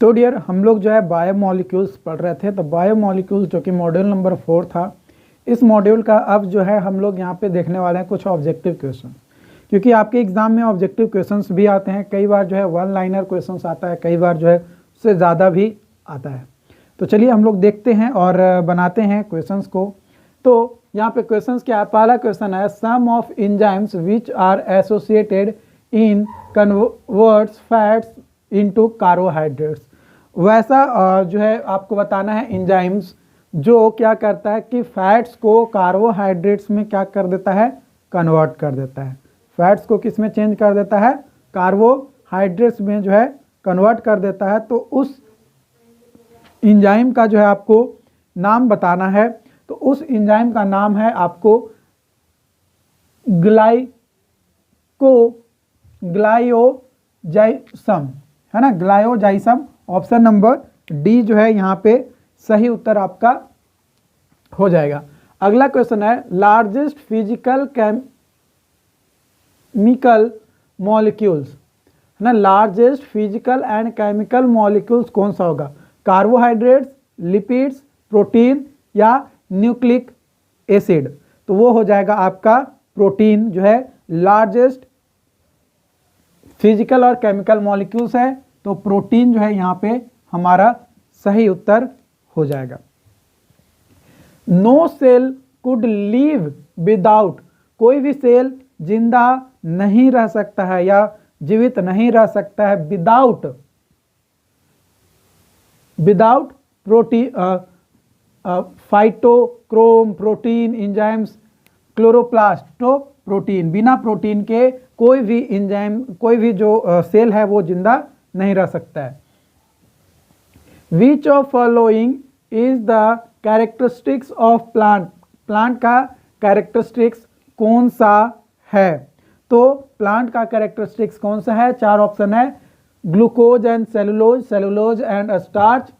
तो डियर हम लोग जो है बायोमोलिक्यूल्स पढ़ रहे थे। तो बायोमोलिक्यूल्स जो कि मॉड्यूल नंबर 4 था, इस मॉड्यूल का अब जो है हम लोग यहाँ पे देखने वाले हैं कुछ ऑब्जेक्टिव क्वेश्चन, क्योंकि आपके एग्जाम में ऑब्जेक्टिव क्वेश्चंस भी आते हैं। कई बार जो है वन लाइनर क्वेश्चंस आता है, कई बार जो है उससे ज़्यादा भी आता है। तो चलिए हम लोग देखते हैं और बनाते हैं क्वेश्चंस को। तो यहाँ पे क्वेश्चंस क्या है, पहला क्वेश्चन है some of enzymes which are associated in converts fats into carbohydrates. वैसा जो है आपको बताना है एंजाइम्स जो क्या करता है कि फैट्स को कार्बोहाइड्रेट्स में क्या कर देता है, कन्वर्ट कर देता है। फैट्स को किस में चेंज कर देता है, कार्बोहाइड्रेट्स में जो है कन्वर्ट कर देता है। तो उस एंजाइम का जो है आपको नाम बताना है। तो उस एंजाइम का नाम है आपको ग्लाइयोजाइसम, है ना, ग्लाइयोजाइसम। ऑप्शन नंबर डी जो है यहाँ पे सही उत्तर आपका हो जाएगा। अगला क्वेश्चन है लार्जेस्ट फिजिकल केमिकल मॉलिक्यूल्स, है ना, largest physical and chemical molecules कौन सा होगा, कार्बोहाइड्रेट्स, लिपिड्स, प्रोटीन या न्यूक्लिक एसिड। तो वो हो जाएगा आपका प्रोटीन जो है लार्जेस्ट फिजिकल और केमिकल मॉलिक्यूल्स है। तो प्रोटीन जो है यहाँ पे हमारा सही उत्तर हो जाएगा। No cell could leave without, कोई भी सेल जिंदा नहीं रह सकता है या जीवित नहीं रह सकता है without protein, phytochrome, protein, enzymes, chloroplast. तो प्रोटीन, बिना प्रोटीन के कोई भी एंजाइम, कोई भी जो सेल है वो जिंदा नहीं रह सकता है। विच of following is the characteristics of plant, plant का कैरेक्टरिस्टिक्स कौन सा है। तो प्लांट का कैरेक्टरिस्टिक्स कौन सा है, चार ऑप्शन है, glucose and cellulose, cellulose and starch,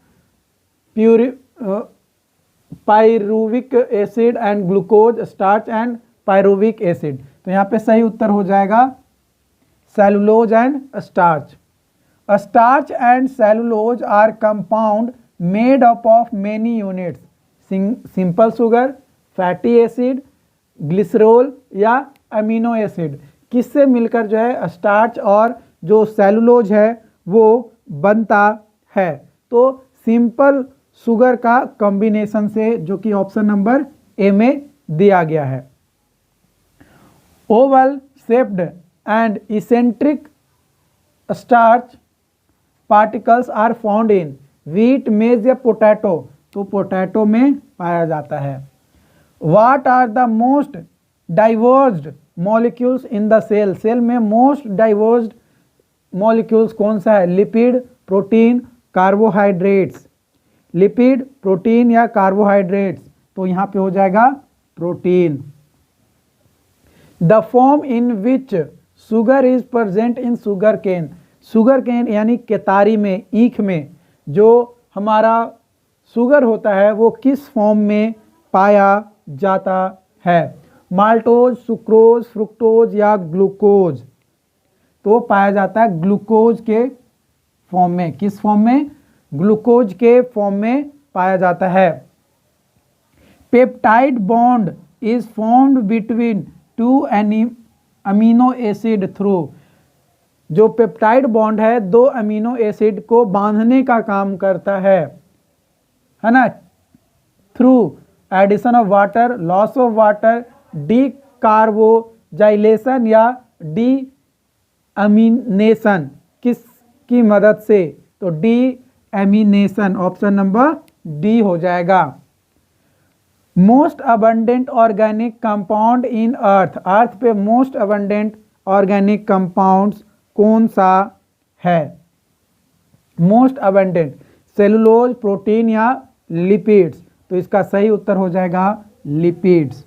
pyruvic acid and glucose, starch and pyruvic acid. तो यहाँ पे सही उत्तर हो जाएगा cellulose and starch. Starch and cellulose are compound made up of many units, simple sugar, fatty acid, glycerol या amino acid. किससे मिलकर जो है स्टार्च और जो सेलुलोज है वो बनता है। तो सिंपल शुगर का कॉम्बिनेशन से, जो कि ऑप्शन नंबर ए में दिया गया है। Oval shaped and eccentric starch particles are found in wheat, maize या पोटैटो। तो पोटैटो में पाया जाता है। What are the most diversed molecules in the cell, cell में मोस्ट डाइवर्स्ड मॉलिक्यूल्स कौन सा है, lipid, protein, carbohydrates. Lipid, protein या कार्बोहाइड्रेट्स। तो यहाँ पे हो जाएगा protein. The form in which sugar is present in sugar cane, sugar cane यानी केतारी में, ईख में जो हमारा शुगर होता है वो किस फॉर्म में पाया जाता है, माल्टोज, सुक्रोज, फ्रुक्टोज या ग्लूकोज। तो पाया जाता है ग्लूकोज के फॉर्म में। किस फॉर्म में, ग्लूकोज के फॉर्म में पाया जाता है। Peptide bond is formed between two amino acid through, जो पेप्टाइड बॉन्ड है दो अमीनो एसिड को बांधने का काम करता है ना, through addition of water, loss of water, decarboxylation या डी अमीनेशन, किसकी मदद से। तो deamination, option number D हो जाएगा। Most abundant organic compound in earth, earth पे मोस्ट अबंडेंट ऑर्गेनिक कंपाउंड्स कौन सा है, मोस्ट अबंडेंट, सेलुलोज, प्रोटीन या लिपिड्स। तो इसका सही उत्तर हो जाएगा लिपिड्स।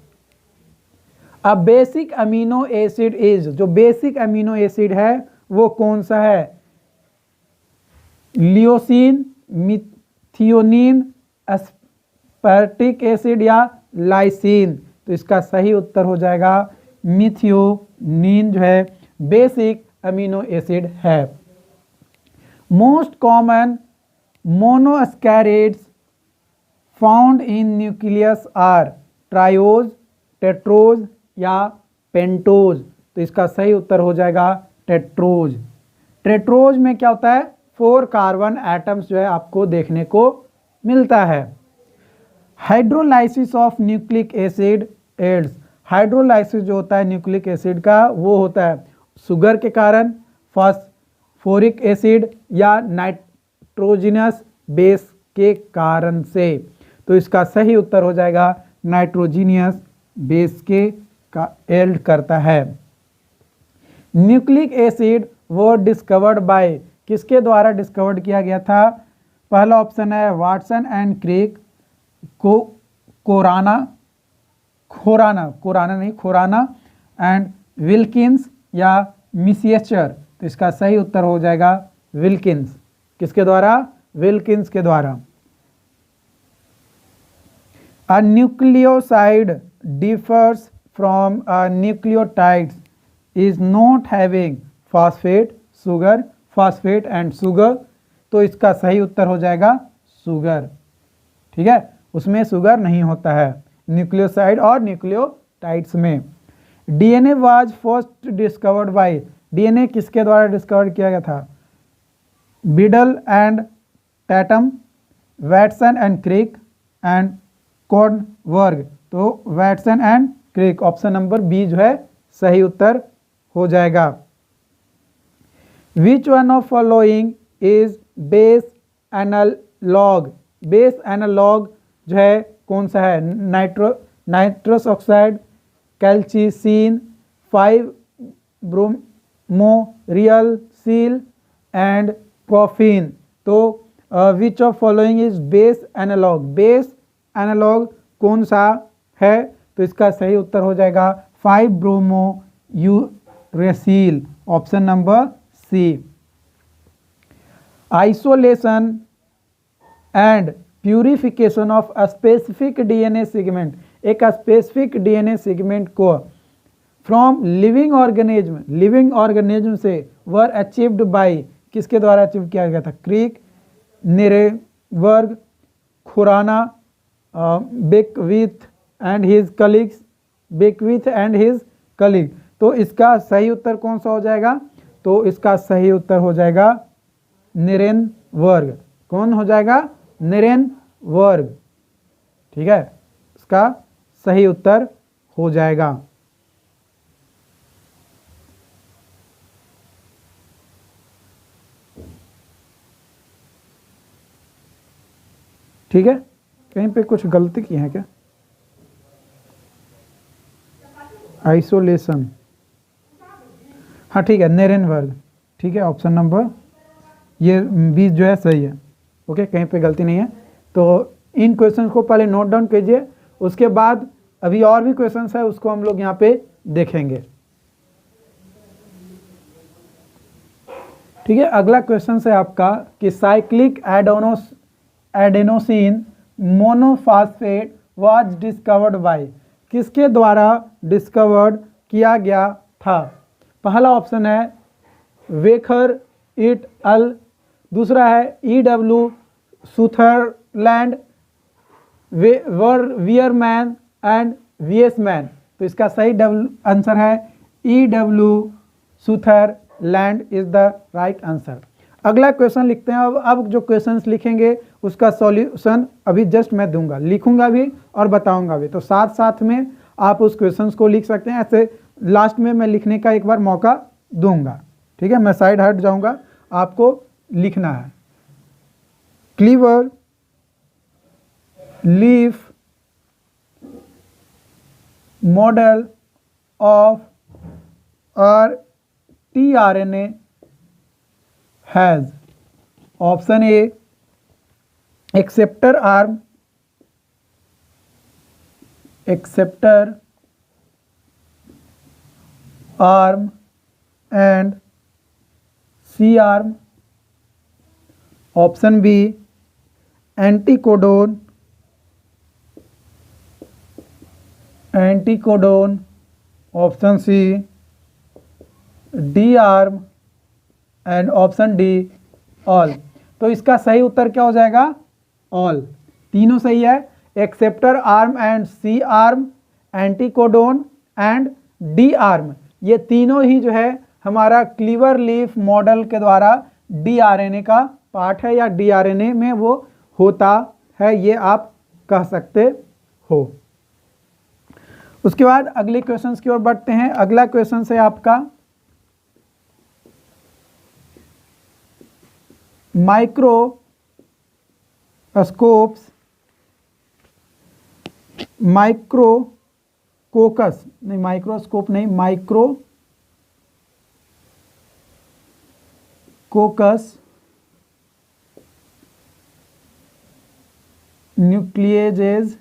अब बेसिक अमीनो एसिड इज, जो बेसिक अमीनो एसिड है वो कौन सा है, लियोसिन, मिथियोनिन, एस्पार्टिक एसिड या लाइसिन। तो इसका सही उत्तर हो जाएगा मिथियोनिन जो है बेसिक अमीनो एसिड है। Most common monosaccharides found in nucleus are triose, tetrose या पेंटोज। तो इसका सही उत्तर हो जाएगा टेट्रोज। टेट्रोज में क्या होता है, 4 कार्बन एटम्स जो है आपको देखने को मिलता है। Hydrolysis of nucleic acid aids, hydrolysis जो होता है न्यूक्लिक एसिड का वो होता है शुगर के कारण, फॉस्फोरिक एसिड या नाइट्रोजनस बेस के कारण से। तो इसका सही उत्तर हो जाएगा नाइट्रोजीनियस बेस के का एल्ड करता है। न्यूक्लिक एसिड वो डिस्कवर्ड बाय, किसके द्वारा डिस्कवर्ड किया गया था? पहला ऑप्शन है Watson and Crick, Khorana and Wilkins या मिसिएचर। तो इसका सही उत्तर हो जाएगा विल्किंस। किसके द्वारा? विल्किंस के द्वारा। A nucleoside differs from a nucleotide is not having phosphate, sugar, phosphate and sugar। तो इसका सही उत्तर हो जाएगा सुगर। ठीक है, उसमें शुगर नहीं होता है न्यूक्लियोसाइड और न्यूक्लियोटाइड्स में। DNA was first discovered by, DNA किसके द्वारा डिस्कवर किया गया था? Beadle and Tatum, Watson and Crick and Kornberg. तो Watson and Crick, option number B जो है सही उत्तर हो जाएगा। Which one of following is base analog, base analog जो है कौन सा है? Nitrous oxide, colchicine, 5 bromouracil and caffeine. तो which of following is base analog, base analog कौन सा है? तो इसका सही उत्तर हो जाएगा 5 bromo uracil, option number C. Isolation and purification of a specific DNA segment, एक स्पेसिफिक डीएनए सेगमेंट को फ्रॉम लिविंग ऑर्गेनिज्म से वर अचीव्ड बाय, किसके द्वारा अचीव किया गया था? Crick, Nirenberg, Khorana, Beckwith and his colleague. तो इसका सही उत्तर कौन सा हो जाएगा? तो इसका सही उत्तर हो जाएगा नेरेनवर्ग। कौन हो जाएगा? नेरेनवर्ग। ठीक है, इसका सही उत्तर हो जाएगा। ठीक है, कहीं पे कुछ गलती की है क्या? आइसोलेशन, हाँ ठीक है, नेरेनवर्ग। ठीक है, ऑप्शन नंबर ये 20 जो है सही है। ओके, कहीं पे गलती नहीं है। तो इन क्वेश्चंस को पहले नोट डाउन कीजिए, उसके बाद अभी और भी क्वेश्चंस है उसको हम लोग यहाँ पे देखेंगे। ठीक है, अगला क्वेश्चन है आपका कि cyclic adenosine monophosphate was discovered by, किसके द्वारा डिस्कवर्ड किया गया था? पहला ऑप्शन है वेखर इट अल, दूसरा है E W Sutherland, Wierman and Weisman. तो इसका सही आंसर है E W Sutherland is the right answer. अगला क्वेश्चन लिखते हैं। अब जो क्वेश्चंस लिखेंगे उसका सॉल्यूशन अभी जस्ट मैं दूंगा, लिखूंगा भी और बताऊंगा भी, तो साथ साथ में आप उस क्वेश्चंस को लिख सकते हैं। ऐसे लास्ट में मैं लिखने का एक बार मौका दूंगा। ठीक है, मैं साइड हट जाऊंगा, आपको लिखना है। Clover leaf model of tRNA has option A acceptor arm and C arm, option B anticodon, option C D arm and option D all। तो इसका सही उत्तर क्या हो जाएगा? ऑल। तीनों सही है। Acceptor arm and C arm, anticodon and D arm, ये तीनों ही जो है हमारा क्लीवर लीफ मॉडल के द्वारा डीआरएनए का पार्ट है या डीआरएनए में वो होता है, ये आप कह सकते हो। उसके बाद अगले क्वेश्चंस की ओर बढ़ते हैं। अगला क्वेश्चन है आपका माइक्रोस्कोप्स, माइक्रोकोकस नहीं, माइक्रोस्कोप नहीं, micrococcus nucleases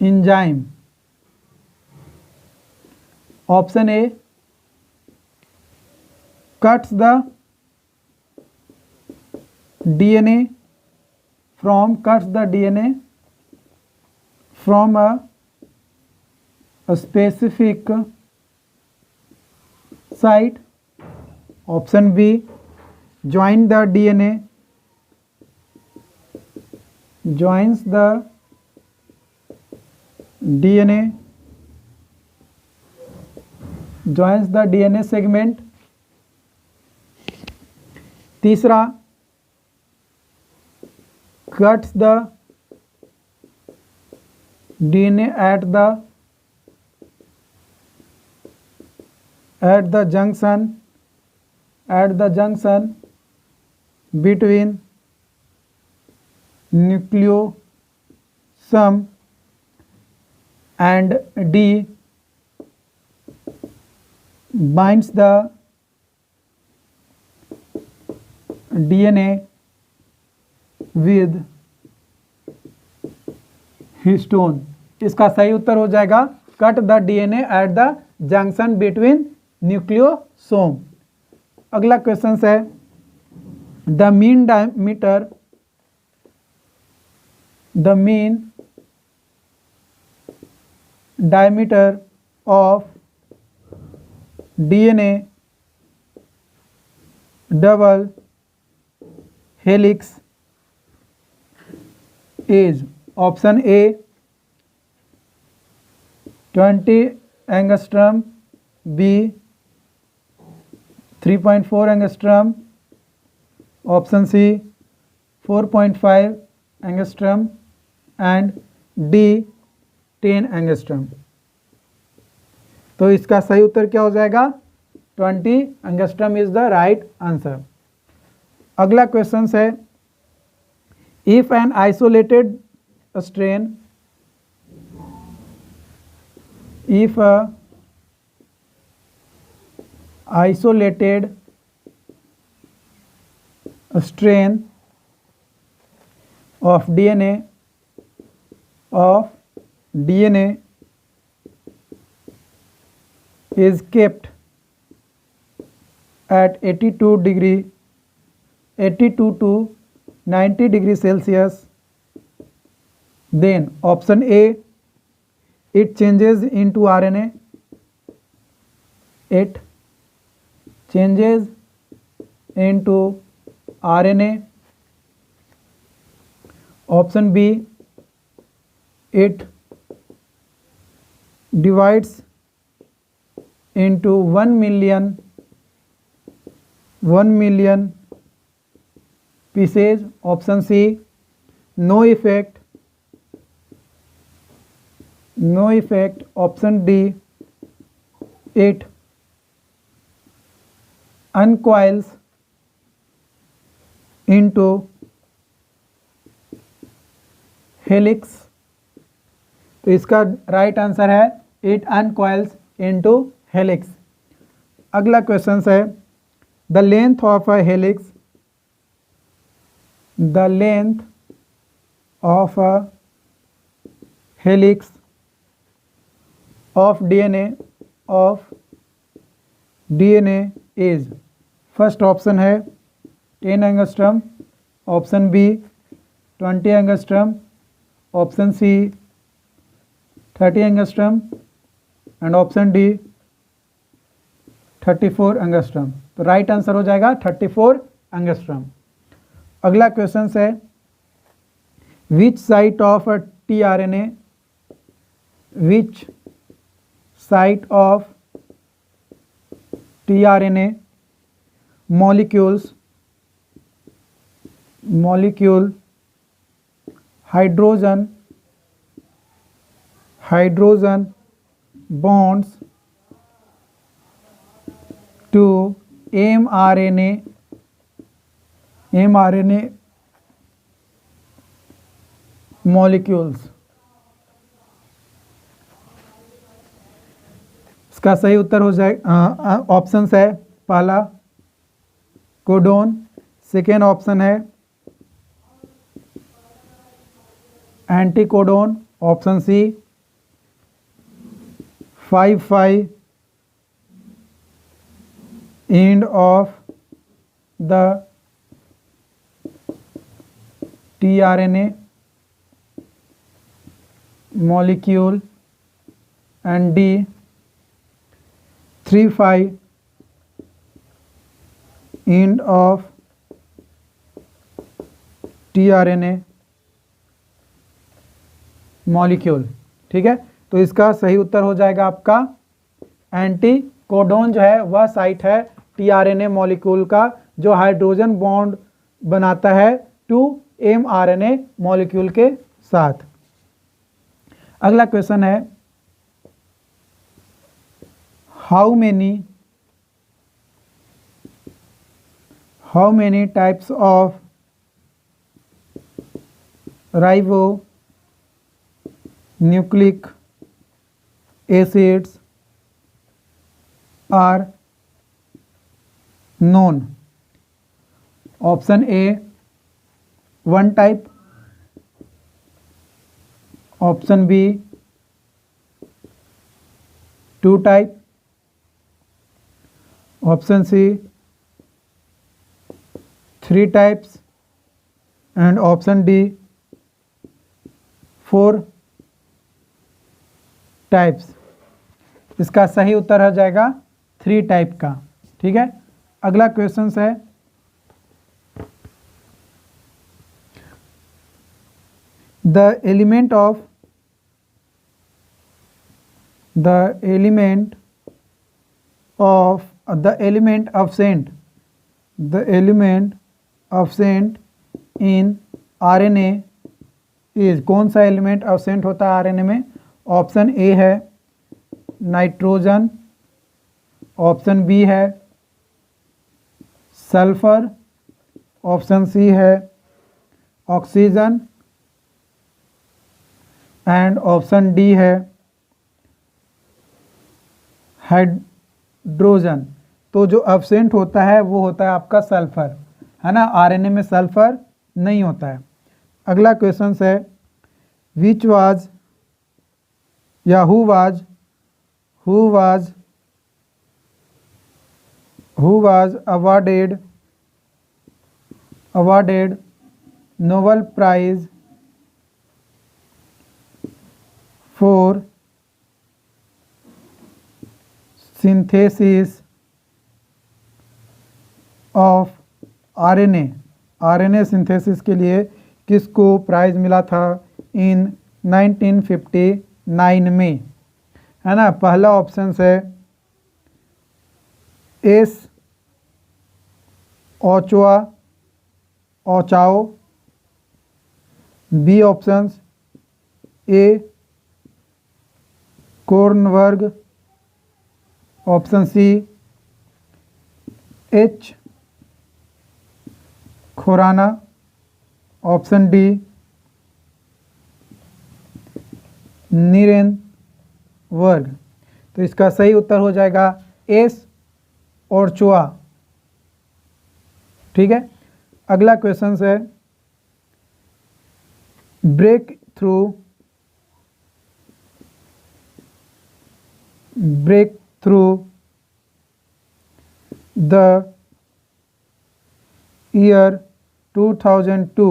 enzyme. Option A cuts the DNA from a specific site. Option B joins the DNA segment. तीसरा cuts the DNA at the junction between nucleosome and D, binds the DNA with histone. इसका सही उत्तर हो जाएगा cut the DNA at the junction between nucleosome. अगला question है the mean diameter of DNA double helix is. Option A 20 angstrom, B 3.4 angstrom, option C 4.5 angstrom and D 10 angstrom. तो इसका सही उत्तर क्या हो जाएगा? 20 angstrom is the right answer. अगला क्वेश्चन है if an isolated strain, if a isolated strain of DNA is kept at 82 to 90 degree Celsius, then option A it changes into RNA, option B it divides into 1 million pieces, option C no effect, option D it uncoils into helix. तो इसका right answer है it uncoils into helix. अगला question है the length of a helix of DNA is. First option है 10 angstrom, option B 20 angstrom, option C 30 angstrom and option D 34 angstrom. तो right answer हो जाएगा 34 angstrom. अगला question है which site of tRNA, which site of tRNA molecule hydrogen bonds to mRNA molecules। इसका सही उत्तर हो जाएगा, ऑप्शंस है पहला कोडोन, सेकेंड ऑप्शन है anticodon, option C 5' end of the tRNA molecule, and D 3' end of tRNA molecule. ठीक है, तो इसका सही उत्तर हो जाएगा आपका एंटीकोडोन जो है वह साइट है tRNA मॉलिक्यूल का जो हाइड्रोजन बॉन्ड बनाता है टू mRNA मॉलिक्यूल के साथ। अगला क्वेश्चन है how many types of ribo nucleic acids are known. Option A 1 type, option B 2 type, option C 3 types and option D 4 types. इसका सही उत्तर हो जाएगा 3 टाइप का। ठीक है, अगला क्वेश्चन है the element absent in RNA is, कौन सा एलिमेंट absent होता है आरएनए में? ऑप्शन ए है नाइट्रोजन, ऑप्शन बी है सल्फर, ऑप्शन सी है ऑक्सीजन एंड ऑप्शन डी है हाइड्रोजन। तो जो एब्सेंट होता है वो होता है आपका सल्फर, है ना, आरएनए में सल्फर नहीं होता है। अगला क्वेश्चन है विच वाज या who was awarded Nobel Prize for synthesis of RNA synthesis के लिए किसको प्राइज मिला था इन 1959 में, है ना। पहला ऑप्शन है S Ochoa, B options A Kornberg, option C H Khorana, option D Nirenberg. तो इसका सही उत्तर हो जाएगा एस ओर्चुआ। ठीक है, अगला क्वेश्चन है breakthrough the year 2002,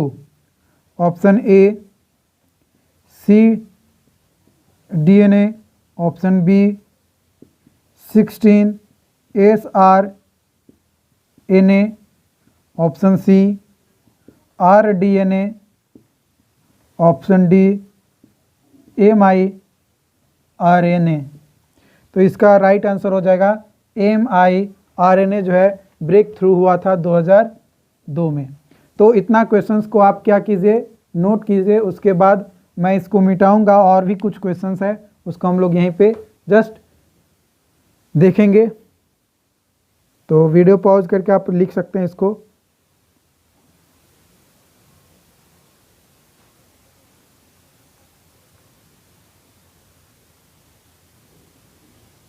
option A cDNA, option B 16 sRNA, option C rDNA, option D mRNA। तो इसका राइट आंसर हो जाएगा mRNA जो है ब्रेक थ्रू हुआ था 2002 में। तो इतना क्वेश्चंस को आप क्या कीजिए, नोट कीजिए। उसके बाद मैं इसको मिटाऊंगा और भी कुछ क्वेश्चंस है उसको हम लोग यहीं पे जस्ट देखेंगे। तो वीडियो पॉज करके आप लिख सकते हैं इसको।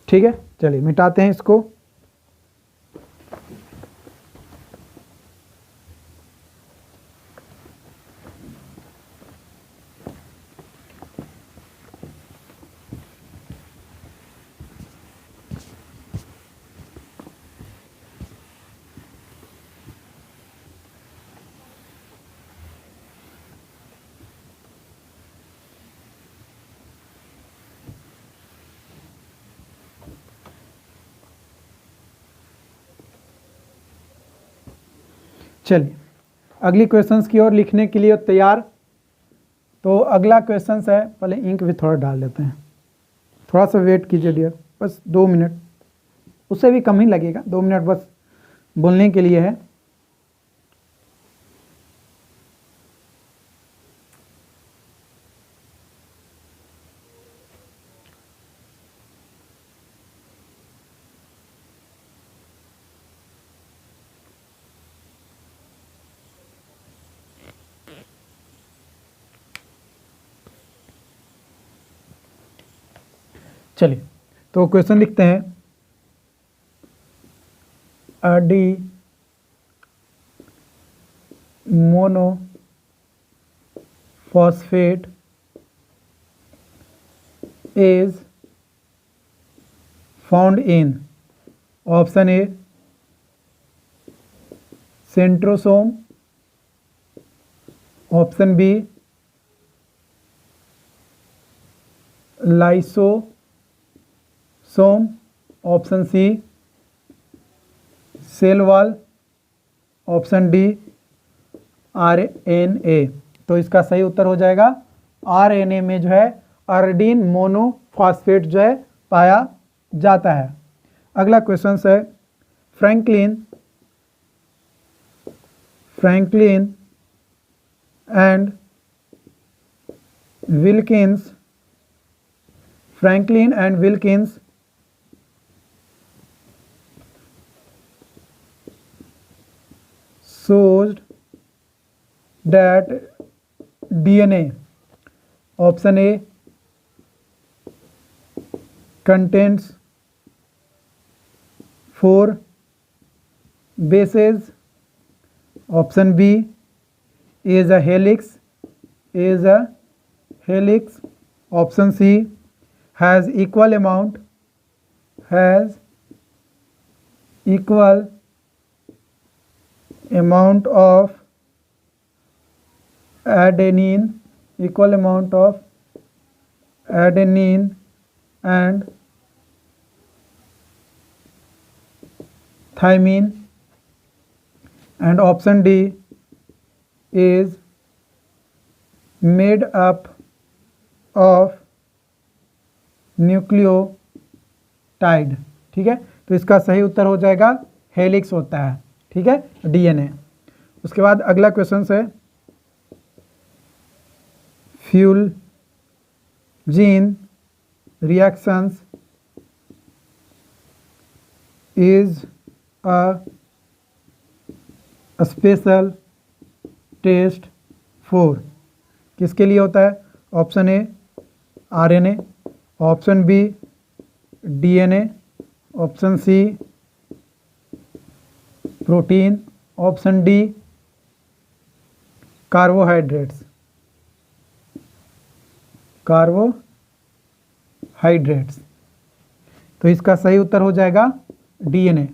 ठीक है, चलिए मिटाते हैं इसको। चलिए अगली क्वेश्चंस की ओर लिखने के लिए तैयार। तो अगला क्वेश्चंस है, पहले इंक भी थोड़ा डाल लेते हैं, थोड़ा सा वेट कीजिए डियर, बस 2 मिनट, उससे भी कम ही लगेगा, 2 मिनट बस बोलने के लिए है। चलिए तो क्वेश्चन लिखते हैं, D monophosphate is found in option A centrosome, option B lysosome, option C cell wall, option D RNA। तो इसका सही उत्तर हो जाएगा RNA में जो है अर्डिन मोनोफॉस्फेट जो है पाया जाता है। अगला क्वेश्चन है, Franklin and Wilkins showed that DNA, option A contains 4 bases, option B is a helix, option C has equal amount of adenine and thymine, and option D is made up of nucleotide. ठीक है, तो इसका सही उत्तर हो जाएगा helix होता है। ठीक है, DNA। उसके बाद अगला क्वेश्चन है, Feulgen reactions is a special test for, किसके लिए होता है? Option A RNA, option B DNA, option C protein, option D carbohydrates. तो इसका सही उत्तर हो जाएगा DNA।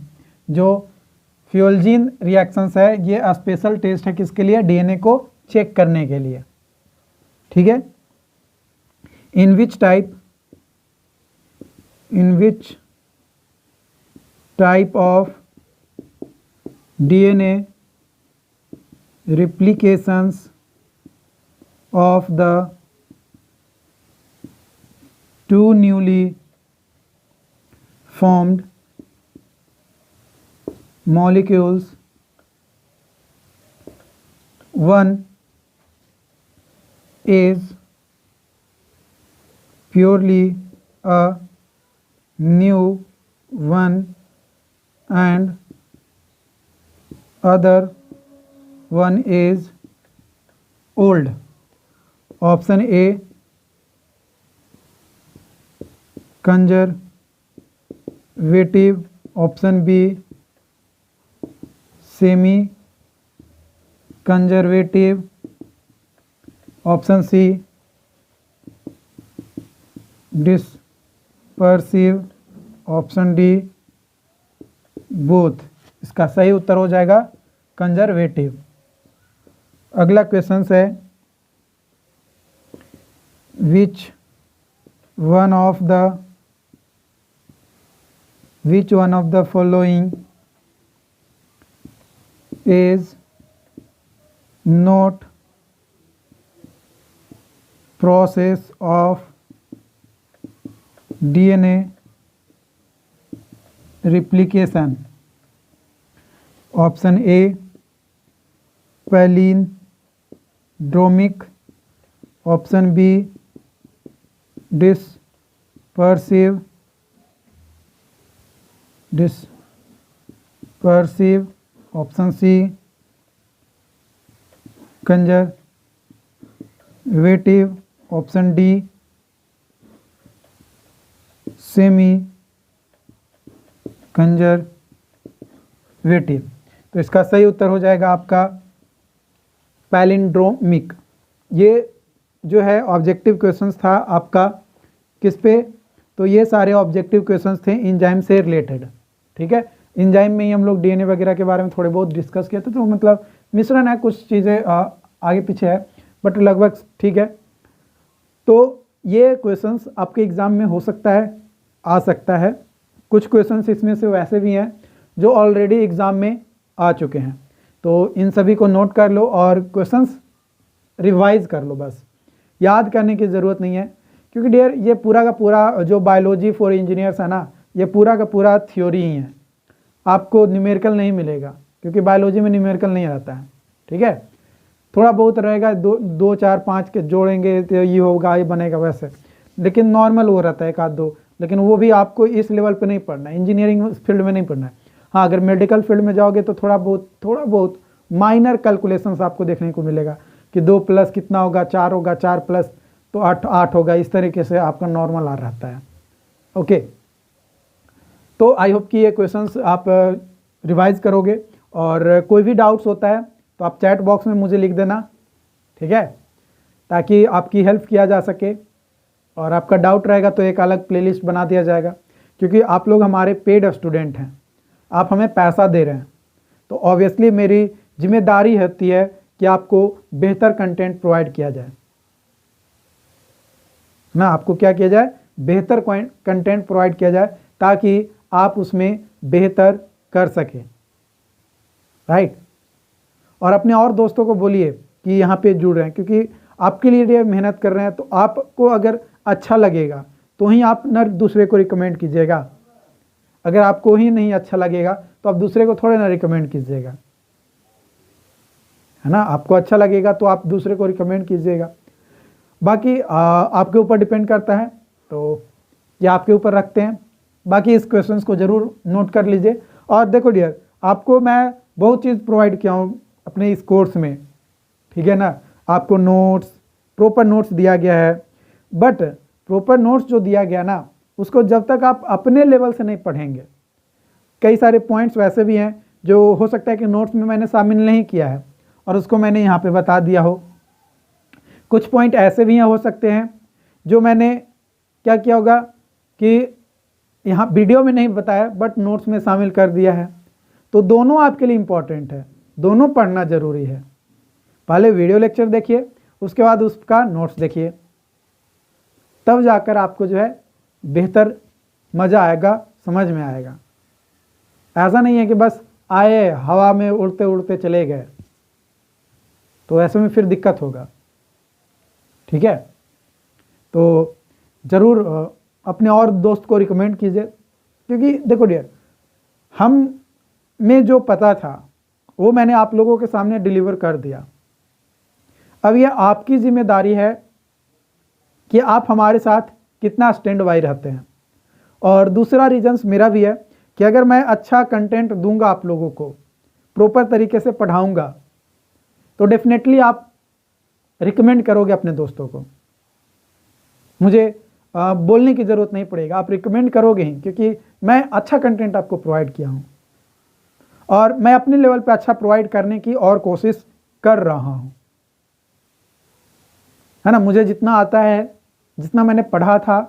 जो फ्यूलजीन रिएक्शंस है ये स्पेशल टेस्ट है किसके लिए? DNA को चेक करने के लिए। ठीक है, in which type of DNA replications of the two newly formed molecules, one is purely a new one and other one is old. Option A conservative, option B semi conservative, option C dispersive, option D both. इसका सही उत्तर हो जाएगा conservative. अगला question है which one of the following is not process of DNA replication? Option A palindromic, option B dispersive, option C conservative, option D semi conservative. तो इसका सही उत्तर हो जाएगा आपका पैलिंड्रोमिक। ये जो है ऑब्जेक्टिव क्वेश्चंस था आपका किस पे, तो ये सारे ऑब्जेक्टिव क्वेश्चंस थे एंजाइम से रिलेटेड। ठीक है, एंजाइम में ही हम लोग डीएनए वगैरह के बारे में थोड़े बहुत डिस्कस किए थे, तो मतलब मिश्रण है, कुछ चीज़ें आगे पीछे है बट लगभग ठीक है। तो ये क्वेश्चंस आपके एग्ज़ाम में हो सकता है, आ सकता है। कुछ क्वेश्चंस इसमें से वैसे भी हैं जो ऑलरेडी एग्ज़ाम में आ चुके हैं, तो इन सभी को नोट कर लो और क्वेश्चंस रिवाइज कर लो। बस याद करने की ज़रूरत नहीं है, क्योंकि डियर ये पूरा का पूरा जो बायोलॉजी फॉर इंजीनियर्स है ना, ये पूरा का पूरा थ्योरी ही है, आपको न्यूमेरिकल नहीं मिलेगा, क्योंकि बायोलॉजी में न्यूमेरिकल नहीं रहता है। ठीक है, थोड़ा बहुत रहेगा, दो चार पाँच के जोड़ेंगे तो ये होगा, ये बनेगा वैसे, लेकिन नॉर्मल वो रहता है एक आध दो, लेकिन वो भी आपको इस लेवल पे नहीं पढ़ना है, इंजीनियरिंग फील्ड में नहीं पढ़ना है। हाँ, अगर मेडिकल फील्ड में जाओगे तो थोड़ा बहुत माइनर कैलकुलेशंस आपको देखने को मिलेगा कि 2 प्लस कितना होगा, 4 होगा, 4 प्लस तो 8 होगा, इस तरीके से आपका नॉर्मल आ रहता है। ओके, तो आई होप कि ये क्वेश्चंस आप रिवाइज करोगे, और कोई भी डाउट्स होता है तो आप चैट बॉक्स में मुझे लिख देना, ठीक है, ताकि आपकी हेल्प किया जा सके। और आपका डाउट रहेगा तो एक अलग प्लेलिस्ट बना दिया जाएगा, क्योंकि आप लोग हमारे पेड स्टूडेंट हैं, आप हमें पैसा दे रहे हैं, तो ऑब्वियसली मेरी जिम्मेदारी होती है कि आपको बेहतर कंटेंट प्रोवाइड किया जाए ना, आपको क्या किया जाए, बेहतर कंटेंट प्रोवाइड किया जाए, ताकि आप उसमें बेहतर कर सकें, राइट। और अपने और दोस्तों को बोलिए कि यहाँ पे जुड़ रहे हैं, क्योंकि आपके लिए मेहनत कर रहे हैं, तो आपको अगर अच्छा लगेगा तो ही आप न दूसरे को रिकमेंड कीजिएगा। अगर आपको ही नहीं अच्छा लगेगा तो आप दूसरे को थोड़े ना रिकमेंड कीजिएगा, है ना। आपको अच्छा लगेगा तो आप दूसरे को रिकमेंड कीजिएगा, बाकी आपके ऊपर डिपेंड करता है, तो ये आपके ऊपर रखते हैं। बाकी इस क्वेश्चंस को ज़रूर नोट कर लीजिए। और देखो डियर, आपको मैं बहुत चीज़ प्रोवाइड किया हूँ अपने इस कोर्स में, ठीक है ना। आपको नोट्स, प्रॉपर नोट्स दिया गया है, बट प्रॉपर नोट्स जो दिया गया ना, उसको जब तक आप अपने लेवल से नहीं पढ़ेंगे, कई सारे पॉइंट्स वैसे भी हैं जो हो सकता है कि नोट्स में मैंने शामिल नहीं किया है और उसको मैंने यहाँ पे बता दिया हो। कुछ पॉइंट ऐसे भी हो सकते हैं जो मैंने क्या किया होगा कि यहाँ वीडियो में नहीं बताया बट नोट्स में शामिल कर दिया है। तो दोनों आपके लिए इम्पॉर्टेंट है, दोनों पढ़ना ज़रूरी है। पहले वीडियो लेक्चर देखिए, उसके बाद उसका नोट्स देखिए, तब जाकर आपको जो है बेहतर मज़ा आएगा, समझ में आएगा। ऐसा नहीं है कि बस आए हवा में उड़ते उड़ते चले गए, तो ऐसे में फिर दिक्कत होगा। ठीक है, तो ज़रूर अपने और दोस्त को रिकमेंड कीजिए, क्योंकि देखो डियर, हम में जो पता था वो मैंने आप लोगों के सामने डिलीवर कर दिया। अब ये आपकी जिम्मेदारी है कि आप हमारे साथ कितना स्टैंड बाई रहते हैं। और दूसरा रीजंस मेरा भी है कि अगर मैं अच्छा कंटेंट दूंगा, आप लोगों को प्रॉपर तरीके से पढ़ाऊंगा, तो डेफिनेटली आप रिकमेंड करोगे अपने दोस्तों को। मुझे बोलने की ज़रूरत नहीं पड़ेगा, आप रिकमेंड करोगे ही, क्योंकि मैं अच्छा कंटेंट आपको प्रोवाइड किया हूँ और मैं अपने लेवल पे अच्छा प्रोवाइड करने की और कोशिश कर रहा हूँ, है ना। मुझे जितना आता है, जितना मैंने पढ़ा था,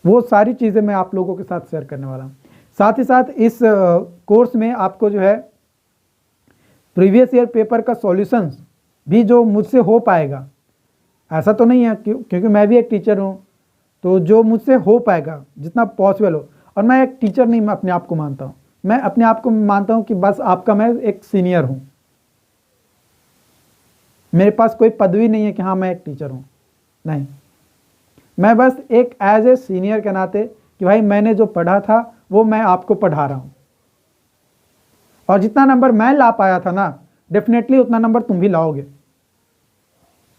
वो सारी चीज़ें मैं आप लोगों के साथ शेयर करने वाला हूँ। साथ ही साथ इस कोर्स में आपको जो है प्रीवियस ईयर पेपर का सॉल्यूशंस भी जो मुझसे हो पाएगा, ऐसा तो नहीं है क्योंकि मैं भी एक टीचर हूँ, तो जो मुझसे हो पाएगा जितना पॉसिबल हो। और मैं एक टीचर नहीं, मैं अपने आप को मानता हूँ, मैं अपने आप को मानता हूँ कि बस आपका मैं एक सीनियर हूँ। मेरे पास कोई पदवी नहीं है कि हाँ मैं एक टीचर हूँ, नहीं, मैं बस एक एज ए सीनियर के नाते कि भाई मैंने जो पढ़ा था वो मैं आपको पढ़ा रहा हूँ। और जितना नंबर मैं ला पाया था ना, डेफिनेटली उतना नंबर तुम भी लाओगे,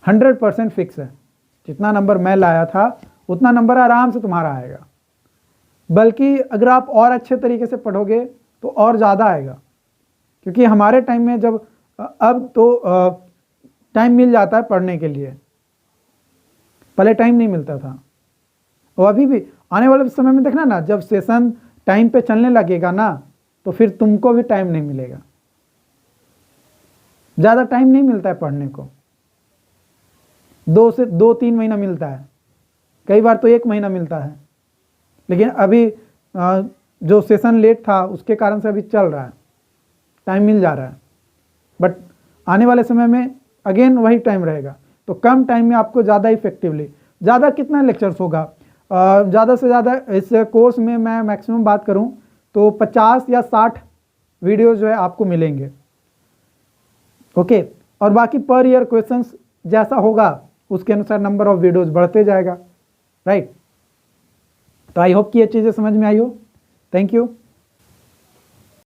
100% फिक्स है। जितना नंबर मैं लाया था उतना नंबर आराम से तुम्हारा आएगा, बल्कि अगर आप और अच्छे तरीके से पढ़ोगे तो और ज़्यादा आएगा। क्योंकि हमारे टाइम में जब अब तो टाइम मिल जाता है पढ़ने के लिए, पहले टाइम नहीं मिलता था। और अभी भी आने वाले समय में देखना ना, जब सेशन टाइम पे चलने लगेगा ना, तो फिर तुमको भी टाइम नहीं मिलेगा, ज़्यादा टाइम नहीं मिलता है पढ़ने को। 2 से 2-3 महीना मिलता है, कई बार तो 1 महीना मिलता है। लेकिन अभी जो सेशन लेट था उसके कारण से अभी चल रहा है, टाइम मिल जा रहा है। बट आने वाले समय में अगेन वही टाइम रहेगा, तो कम टाइम में आपको ज़्यादा इफेक्टिवली, ज़्यादा कितना लेक्चर्स होगा, ज़्यादा से ज़्यादा इस कोर्स में मैं मैक्सिमम बात करूं तो 50 या 60 वीडियोज़ जो है आपको मिलेंगे। ओके, और बाकी पर ईयर क्वेश्चंस जैसा होगा उसके अनुसार नंबर ऑफ वीडियोज़ बढ़ते जाएगा, राइट। तो आई होप कि ये चीज़ें समझ में आई हो। Thank you.